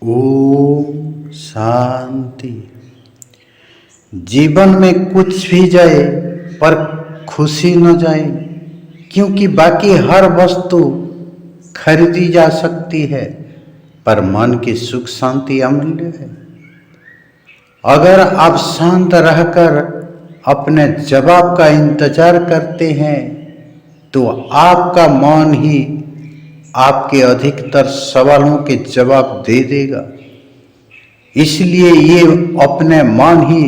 ओम शांति। जीवन में कुछ भी जाए पर खुशी न जाए, क्योंकि बाकी हर वस्तु खरीदी जा सकती है पर मन की सुख शांति अमूल्य है। अगर आप शांत रहकर अपने जवाब का इंतजार करते हैं तो आपका मन ही आपके अधिकतर सवालों के जवाब दे देगा। इसलिए ये अपने मन ही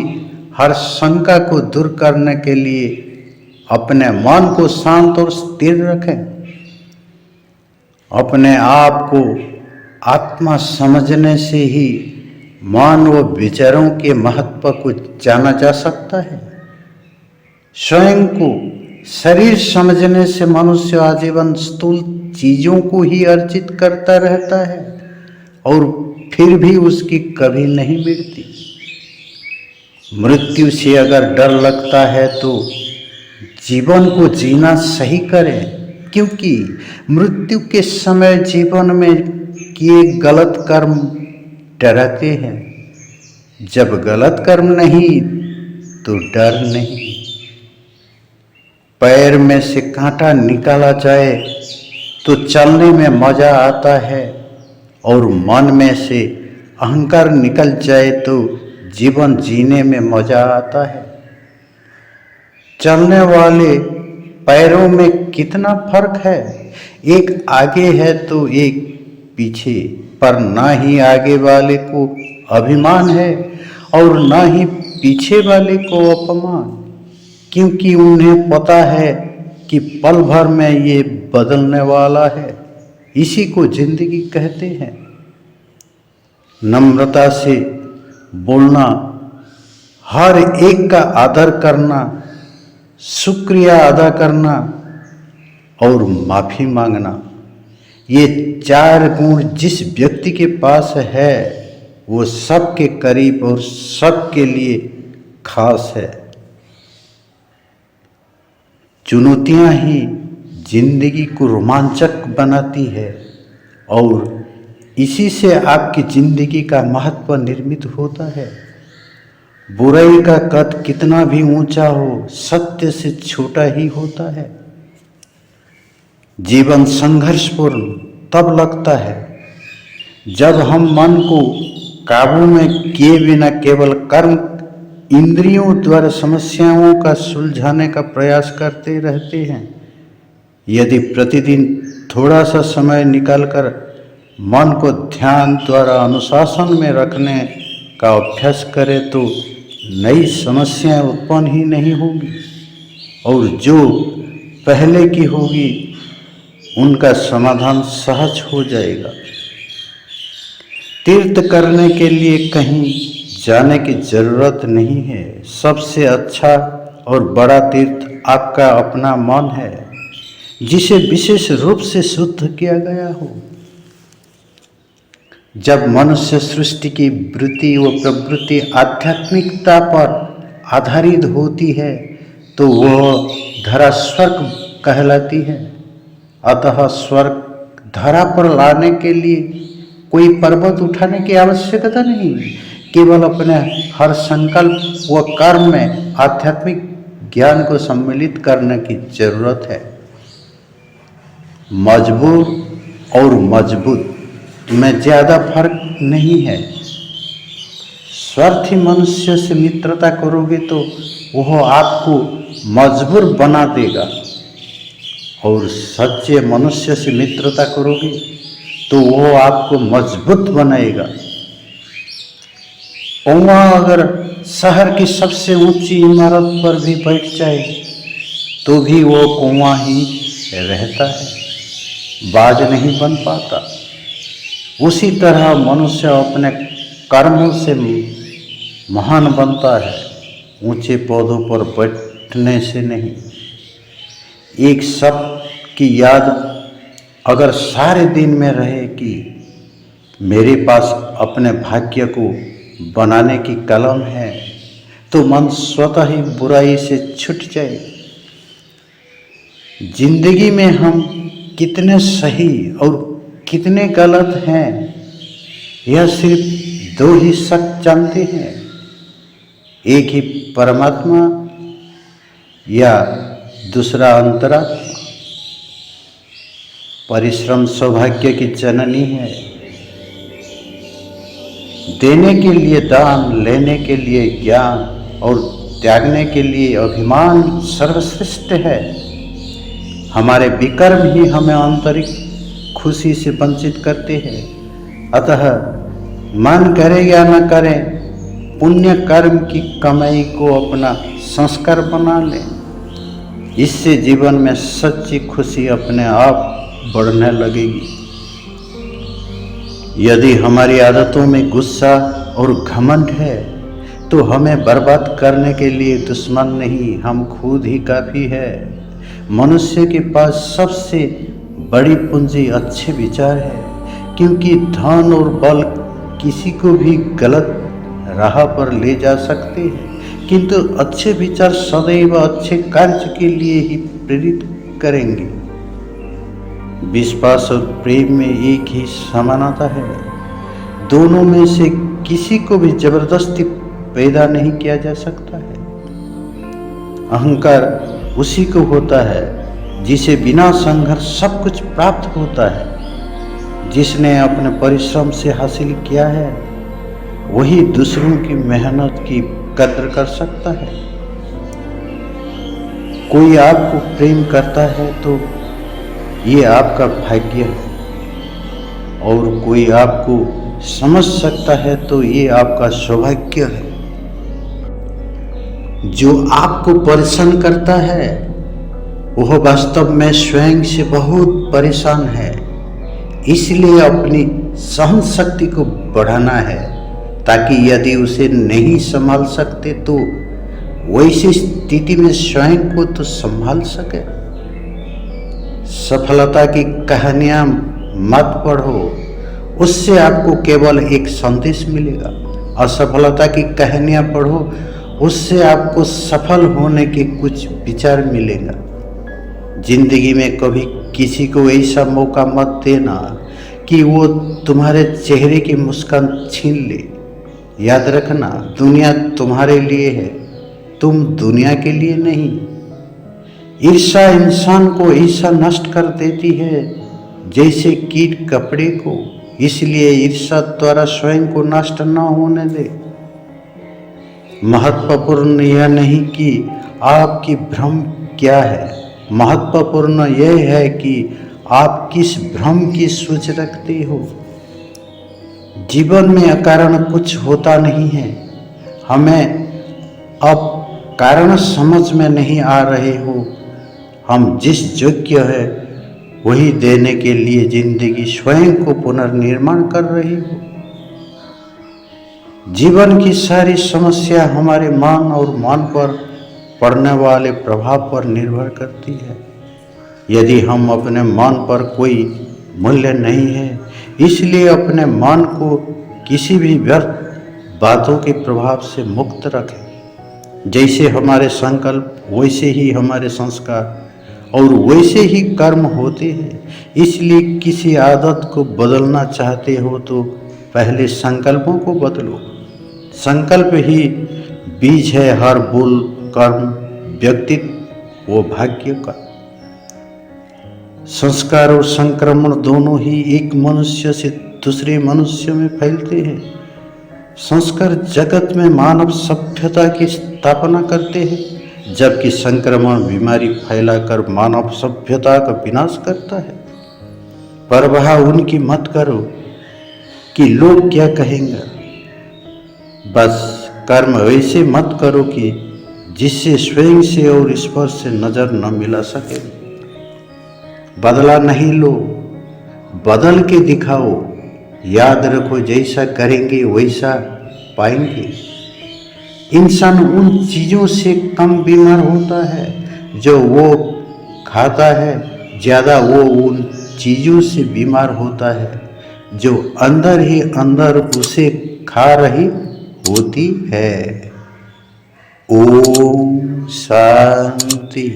हर शंका को दूर करने के लिए अपने मन को शांत और स्थिर रखें। अपने आप को आत्मा समझने से ही मन व विचारों के महत्व को जाना जा सकता है। स्वयं को शरीर समझने से मनुष्य आजीवन स्थूल चीजों को ही अर्जित करता रहता है और फिर भी उसकी कभी नहीं मिटती। मृत्यु से अगर डर लगता है तो जीवन को जीना सही करें, क्योंकि मृत्यु के समय जीवन में किए गलत कर्म डराते हैं। जब गलत कर्म नहीं तो डर नहीं। पैर में से कांटा निकाला जाए तो चलने में मजा आता है और मन में से अहंकार निकल जाए तो जीवन जीने में मजा आता है। चलने वाले पैरों में कितना फर्क है, एक आगे है तो एक पीछे, पर ना ही आगे वाले को अभिमान है और ना ही पीछे वाले को अपमान, क्योंकि उन्हें पता है कि पल भर में ये बदलने वाला है। इसी को जिंदगी कहते हैं। नम्रता से बोलना, हर एक का आदर करना, शुक्रिया अदा करना और माफी मांगना, ये चार गुण जिस व्यक्ति के पास है वो सबके करीब और सबके लिए खास है। चुनौतियां ही जिंदगी को रोमांचक बनाती है और इसी से आपकी जिंदगी का महत्व निर्मित होता है। बुराई का कद कितना भी ऊंचा हो, सत्य से छोटा ही होता है। जीवन संघर्षपूर्ण तब लगता है जब हम मन को काबू में किए बिना केवल कर्म इंद्रियों द्वारा समस्याओं का सुलझाने का प्रयास करते रहते हैं। यदि प्रतिदिन थोड़ा सा समय निकालकर मन को ध्यान द्वारा अनुशासन में रखने का अभ्यास करें तो नई समस्याएं उत्पन्न ही नहीं होगी और जो पहले की होगी उनका समाधान सहज हो जाएगा। तीर्थ करने के लिए कहीं जाने की जरूरत नहीं है। सबसे अच्छा और बड़ा तीर्थ आपका अपना मन है, जिसे विशेष रूप से शुद्ध किया गया हो। जब मनुष्य सृष्टि की वृत्ति व प्रवृत्ति आध्यात्मिकता पर आधारित होती है तो वह धरा स्वर्ग कहलाती है। अतः स्वर्ग धरा पर लाने के लिए कोई पर्वत उठाने की आवश्यकता नहीं, केवल अपने हर संकल्प व कर्म में आध्यात्मिक ज्ञान को सम्मिलित करने की जरूरत है। मजबूर और मजबूत में ज्यादा फर्क नहीं है। स्वार्थी मनुष्य से मित्रता करोगे तो वह आपको मजबूर बना देगा और सच्चे मनुष्य से मित्रता करोगे तो वह आपको मजबूत बनाएगा। कौवा अगर शहर की सबसे ऊंची इमारत पर भी बैठ जाए तो भी वो कौवा ही रहता है, बाज नहीं बन पाता। उसी तरह मनुष्य अपने कर्मों से महान बनता है, ऊंचे पौधों पर बैठने से नहीं। एक शब्द की याद अगर सारे दिन में रहे कि मेरे पास अपने भाग्य को बनाने की कलम है, तो मन स्वतः ही बुराई से छूट जाए। जिंदगी में हम कितने सही और कितने गलत हैं यह सिर्फ दो ही शख्स जानते हैं, एक ही परमात्मा या दूसरा अंतरात्मा। परिश्रम सौभाग्य की जननी है। देने के लिए दान, लेने के लिए ज्ञान और त्यागने के लिए अभिमान सर्वश्रेष्ठ है। हमारे विकर्म ही हमें आंतरिक खुशी से वंचित करते हैं। अतः मन करे या न करे, पुण्य कर्म की कमाई को अपना संस्कार बना लें। इससे जीवन में सच्ची खुशी अपने आप बढ़ने लगेगी। यदि हमारी आदतों में गुस्सा और घमंड है तो हमें बर्बाद करने के लिए दुश्मन नहीं, हम खुद ही काफ़ी है। मनुष्य के पास सबसे बड़ी पूंजी अच्छे विचार है, क्योंकि धन और बल किसी को भी गलत राह पर ले जा सकते हैं, किंतु अच्छे विचार सदैव अच्छे कार्य के लिए ही प्रेरित करेंगे। विश्वास और प्रेम में एक ही समानता है। दोनों में से किसी को भी जबरदस्ती पैदा नहीं किया जा सकता है। अहंकार उसी को होता है जिसे बिना संघर्ष सब कुछ प्राप्त होता है। जिसने अपने परिश्रम से हासिल किया है वही दूसरों की मेहनत की कद्र कर सकता है। कोई आपको प्रेम करता है तो ये आपका भाग्य है, और कोई आपको समझ सकता है तो ये आपका सौभाग्य है। जो आपको परेशान करता है वह वास्तव में स्वयं से बहुत परेशान है। इसलिए अपनी सहन शक्ति को बढ़ाना है, ताकि यदि उसे नहीं संभाल सकते तो वैसी स्थिति में स्वयं को तो संभाल सके। सफलता की कहानियां मत पढ़ो, उससे आपको केवल एक संदेश मिलेगा। असफलता की कहानियां पढ़ो, उससे आपको सफल होने के कुछ विचार मिलेगा। जिंदगी में कभी किसी को ऐसा मौका मत देना कि वो तुम्हारे चेहरे की मुस्कान छीन ले। याद रखना, दुनिया तुम्हारे लिए है, तुम दुनिया के लिए नहीं। ईर्ष्या इंसान को ऐसा नष्ट कर देती है जैसे कीट कपड़े को। इसलिए ईर्ष्या द्वारा स्वयं को नष्ट न होने दे। महत्वपूर्ण यह नहीं कि आपकी भ्रम क्या है, महत्वपूर्ण यह है कि आप किस भ्रम की सोच रखते हो। जीवन में अकारण कुछ होता नहीं है। हमें अब कारण समझ में नहीं आ रहे हो। हम जिस योग्य है वही देने के लिए जिंदगी स्वयं को पुनर्निर्माण कर रही हो। जीवन की सारी समस्या हमारे मन और मन पर पड़ने वाले प्रभाव पर निर्भर करती है। यदि हम अपने मन पर कोई मूल्य नहीं है, इसलिए अपने मन को किसी भी व्यर्थ बातों के प्रभाव से मुक्त रखें। जैसे हमारे संकल्प वैसे ही हमारे संस्कार और वैसे ही कर्म होते हैं। इसलिए किसी आदत को बदलना चाहते हो तो पहले संकल्पों को बदलो। संकल्प ही बीज है हर बोल, कर्म, व्यक्तित्व व भाग्य का। संस्कार और संक्रमण दोनों ही एक मनुष्य से दूसरे मनुष्य में फैलते हैं। संस्कार जगत में मानव सभ्यता की स्थापना करते हैं, जबकि संक्रमण बीमारी फैलाकर मानव सभ्यता का विनाश करता है। परवाह उनकी मत करो कि लोग क्या कहेंगे। बस कर्म वैसे मत करो कि जिससे स्वयं से और ईश्वर से नजर न मिला सके। बदला नहीं लो, बदल के दिखाओ। याद रखो, जैसा करेंगे वैसा पाएंगे। इंसान उन चीज़ों से कम बीमार होता है जो वो खाता है, ज़्यादा वो उन चीज़ों से बीमार होता है जो अंदर ही अंदर उसे खा रही होती है। ओम शांति।